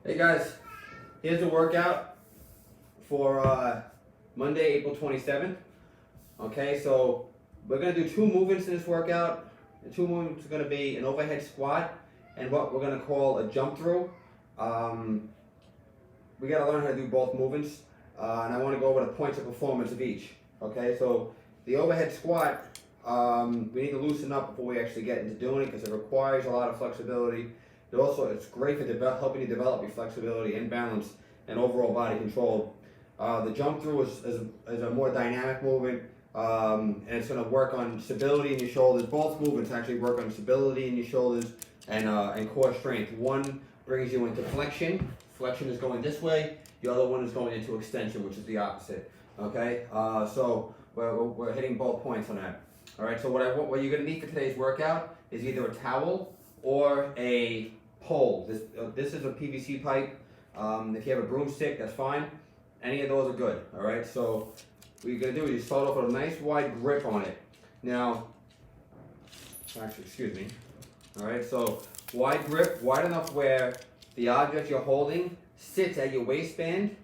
Hey guys, here's the workout for Monday, April 27th. Okay, so we're gonna do two movements in this workout. The two movements are gonna be an overhead squat and what we're gonna call a jump through. We gotta learn how to do both movements, and I want to go over the points of performance of each. Okay, so the overhead squat, we need to loosen up before we actually get into doing it because it requires a lot of flexibility. It's great for helping you develop your flexibility and balance and overall body control. The jump through is a more dynamic movement, and it's going to work on stability in your shoulders. Both movements actually work on stability in your shoulders and core strength. One brings you into flexion. Flexion is going this way. The other one is going into extension, which is the opposite. Okay, so we're hitting both points on that. All right, so what you're going to need for today's workout is either a towel or a pole. This is a PVC pipe. If you have a broomstick, that's fine. Any of those are good. All right, so what you're going to do is you start off with a nice wide grip on it. Now, actually, excuse me. All right, so wide grip, wide enough where the object you're holding sits at your waistband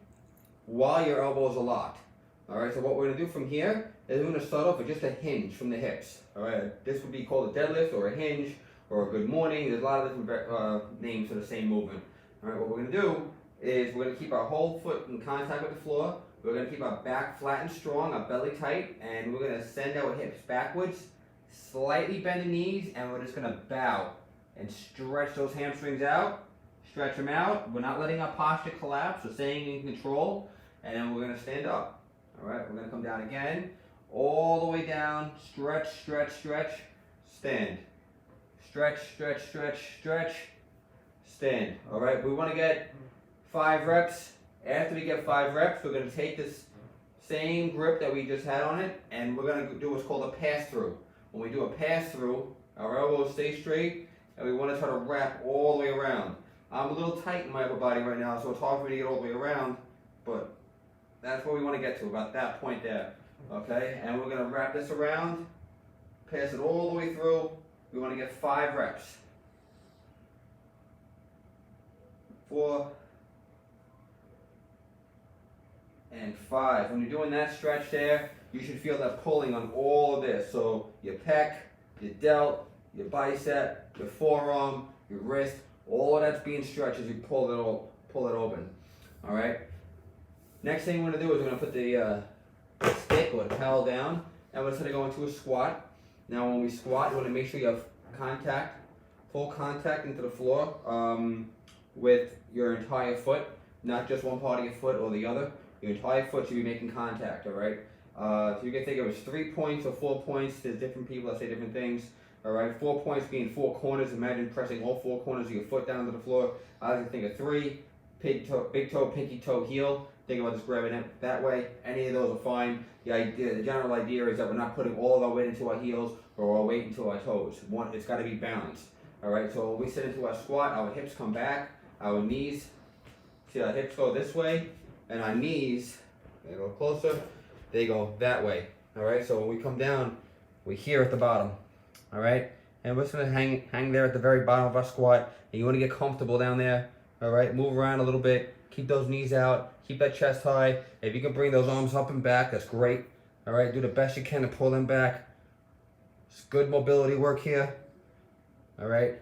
while your elbows are locked. All right, so what we're going to do from here is we're going to start off with just a hinge from the hips. All right, this would be called a deadlift or a hinge or a good morning. There's a lot of different names for the same movement. All right, what we're going to do is we're going to keep our whole foot in contact with the floor. We're going to keep our back flat and strong, our belly tight, and we're going to send our hips backwards, slightly bend the knees, and we're just going to bow and stretch those hamstrings out. Stretch them out. We're not letting our posture collapse. We're staying in control, and then we're going to stand up. All right, we're going to come down again, all the way down. Stretch, stretch, stretch, stand. Stretch, stretch, stretch, stretch, stand. All right, we want to get 5 reps. After we get 5 reps, we're going to take this same grip that we just had on it, and we're going to do what's called a pass-through. When we do a pass-through, our elbows stay straight, and we want to try to wrap all the way around. I'm a little tight in my upper body right now, so it's hard for me to get all the way around, but that's where we want to get to, about that point there. Okay, and we're going to wrap this around, pass it all the way through. We want to get 5 reps. 4 and 5. When you're doing that stretch there, you should feel that pulling on all of this. So your pec, your delt, your bicep, your forearm, your wrist, all of that's being stretched as you pull it open. All right. Next thing we're going to do is we're going to put the stick or the towel down, and we're just going to go into a squat. Now when we squat, you want to make sure you have contact, full contact into the floor with your entire foot, not just one part of your foot or the other. Your entire foot should be making contact, all right? So you can think of it as 3 points or 4 points. There's different people that say different things, all right? 4 points being 4 corners. Imagine pressing all 4 corners of your foot down to the floor. I like to think of 3, big toe, pinky toe, heel. Think about just grabbing it that way. Any of those are fine. The general idea is that we're not putting all of our weight into our heels or our weight into our toes. It's got to be balanced. All right. So when we sit into our squat, our hips come back, our knees. See, our hips go this way, and our knees, they go closer. They go that way. All right. So when we come down, we're here at the bottom. All right. And we're just gonna hang there at the very bottom of our squat. And you want to get comfortable down there. All right. Move around a little bit. Keep those knees out. Keep that chest high. If you can bring those arms up and back, that's great. All right, do the best you can to pull them back. It's good mobility work here. All right.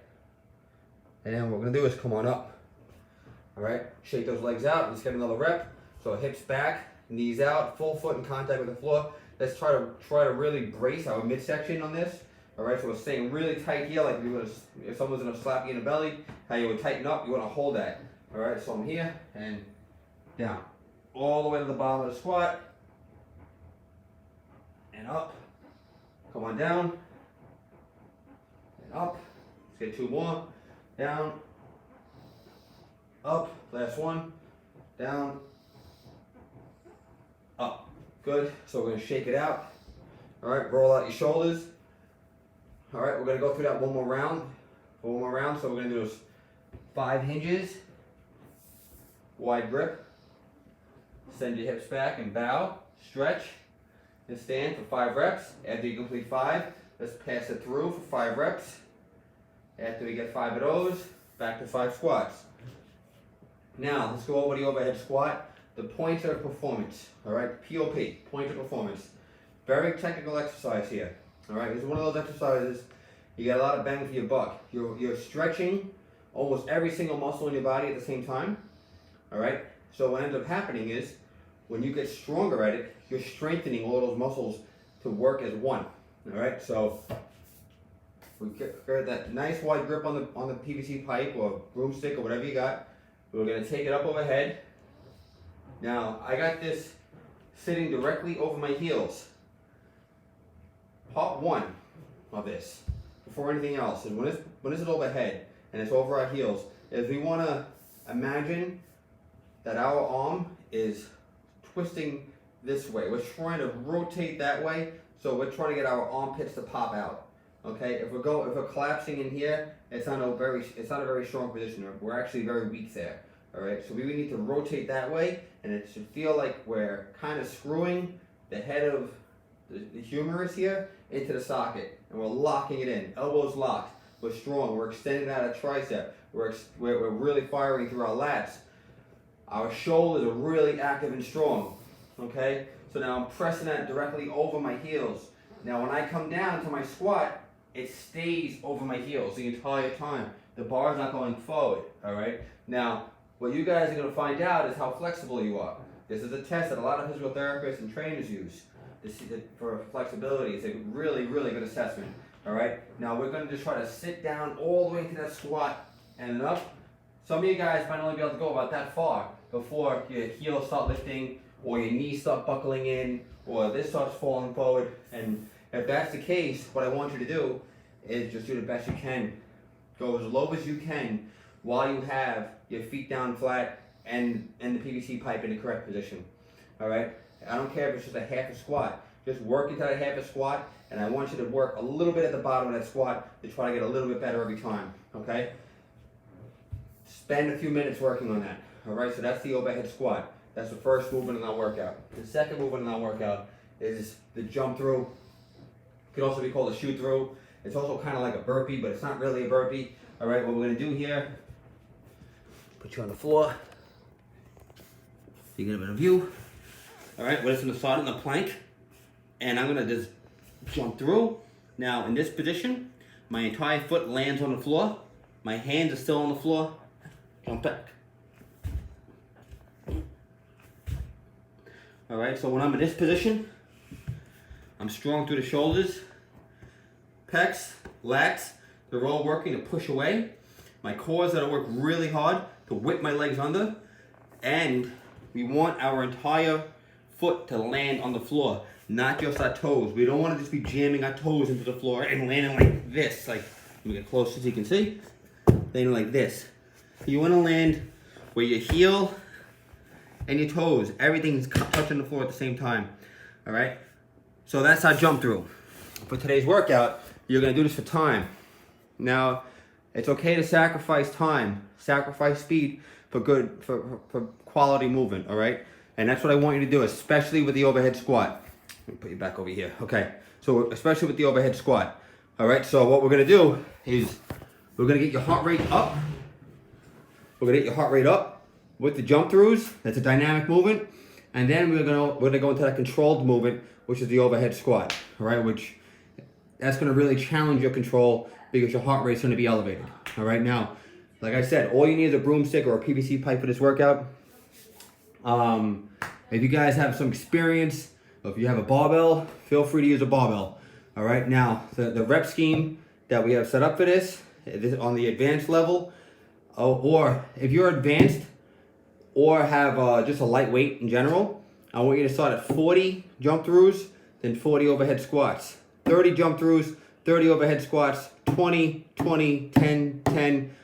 And then what we're gonna do is come on up. All right, shake those legs out. Let's get another rep. So hips back, knees out, full foot in contact with the floor. Let's try to really brace our midsection on this. All right, so we're staying really tight here, like if someone's gonna slap you in the belly, how you would tighten up. You wanna hold that. All right, so I'm here and down, all the way to the bottom of the squat, and up. Come on down, and up. Let's get 2 more. Down, up. Last one. Down, up. Good. So we're gonna shake it out. All right, roll out your shoulders. All right, we're gonna go through that one more round. One more round. So we're gonna do this 5 hinges. Wide grip. Send your hips back and bow. Stretch and stand for 5 reps. After you complete 5, let's pass it through for 5 reps. After we get 5 of those, back to 5 squats. Now, let's go over the overhead squat. The points of performance, all right? POP, point of performance. Very technical exercise here, all right? This is one of those exercises, you get a lot of bang for your buck. You're stretching almost every single muscle in your body at the same time, all right? So what ends up happening is, when you get stronger at it, you're strengthening all those muscles to work as one, all right? So we get that nice wide grip on the PVC pipe or broomstick or whatever you got. We're gonna take it up overhead. Now, I got this sitting directly over my heels. Part one of this, before anything else, is when it's overhead and it's over our heels, is we wanna imagine that our arm is twisting this way. We're trying to rotate that way, so we're trying to get our armpits to pop out. Okay, if we're collapsing in here, it's not a very strong position. We're actually very weak there. All right, so we need to rotate that way, and it should feel like we're kind of screwing the head of the humerus here into the socket, and we're locking it in. Elbows locked. We're strong. We're extending out a tricep. We're really firing through our lats. Our shoulders are really active and strong. Okay, so now I'm pressing that directly over my heels. Now when I come down to my squat, it stays over my heels the entire time. The bar's not going forward, all right? Now, what you guys are gonna find out is how flexible you are. This is a test that a lot of physical therapists and trainers use for flexibility. It's a really, really good assessment, all right? Now, we're gonna just try to sit down all the way into that squat and up. Some of you guys might only be able to go about that far before your heels start lifting or your knees start buckling in or this starts falling forward. And if that's the case, what I want you to do is just do the best you can. Go as low as you can while you have your feet down flat and the PVC pipe in the correct position. All right? I don't care if it's just a half a squat. Just work into that half a squat, and I want you to work a little bit at the bottom of that squat to try to get a little bit better every time. Okay? Spend a few minutes working on that. All right? So that's the overhead squat. That's the first movement in our workout. The second movement in our workout is the jump through. It could also be called a shoot through. It's also kind of like a burpee, but it's not really a burpee. All right, what we're gonna do here, put you on the floor. So you get a bit of view. All right, we're just gonna start in the plank, and I'm gonna just jump through. Now, in this position, my entire foot lands on the floor. My hands are still on the floor. Jump back. All right, so when I'm in this position, I'm strong through the shoulders, pecs, lats, they're all working to push away. My core is gonna work really hard to whip my legs under, and we want our entire foot to land on the floor, not just our toes. We don't wanna just be jamming our toes into the floor and landing like this. Like, let me get close so you can see. Landing like this. You wanna land where your heel and your toes, everything's touching the floor at the same time, all right? So that's our jump through. For today's workout, you're gonna do this for time. Now, it's okay to sacrifice time, sacrifice speed for quality movement, all right? And that's what I want you to do, especially with the overhead squat. Let me put you back over here. Okay, so especially with the overhead squat. All right, so what we're gonna do is we're gonna get your heart rate up. We're gonna get your heart rate up with the jump throughs. That's a dynamic movement. And then we're gonna go into that controlled movement, which is the overhead squat, all right? That's gonna really challenge your control because your heart rate's gonna be elevated, all right? Now, like I said, all you need is a broomstick or a PVC pipe for this workout. If you guys have some experience, or if you have a barbell, feel free to use a barbell, all right? Now, the rep scheme that we have set up for this on the advanced level, or if you're advanced or have just a light weight in general, I want you to start at 40 jump throughs, then 40 overhead squats. 30 jump throughs, 30 overhead squats, 20, 20, 10, 10,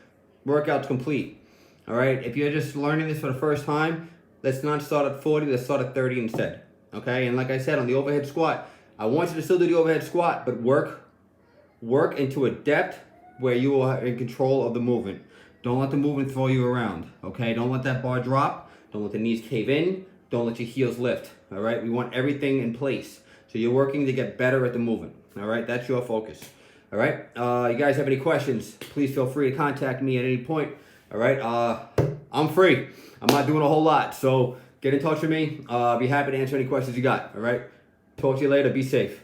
workout's complete. All right, if you're just learning this for the first time, let's not start at 40, let's start at 30 instead. Okay, and like I said, on the overhead squat, I want you to still do the overhead squat, but work into a depth where you are in control of the movement. Don't let the movement throw you around, okay? Don't let that bar drop. Don't let the knees cave in. Don't let your heels lift, all right? We want everything in place. So you're working to get better at the movement, all right? That's your focus, all right? You guys have any questions, please feel free to contact me at any point, all right? I'm free. I'm not doing a whole lot. So get in touch with me. I'll be happy to answer any questions you got. All right. Talk to you later. Be safe.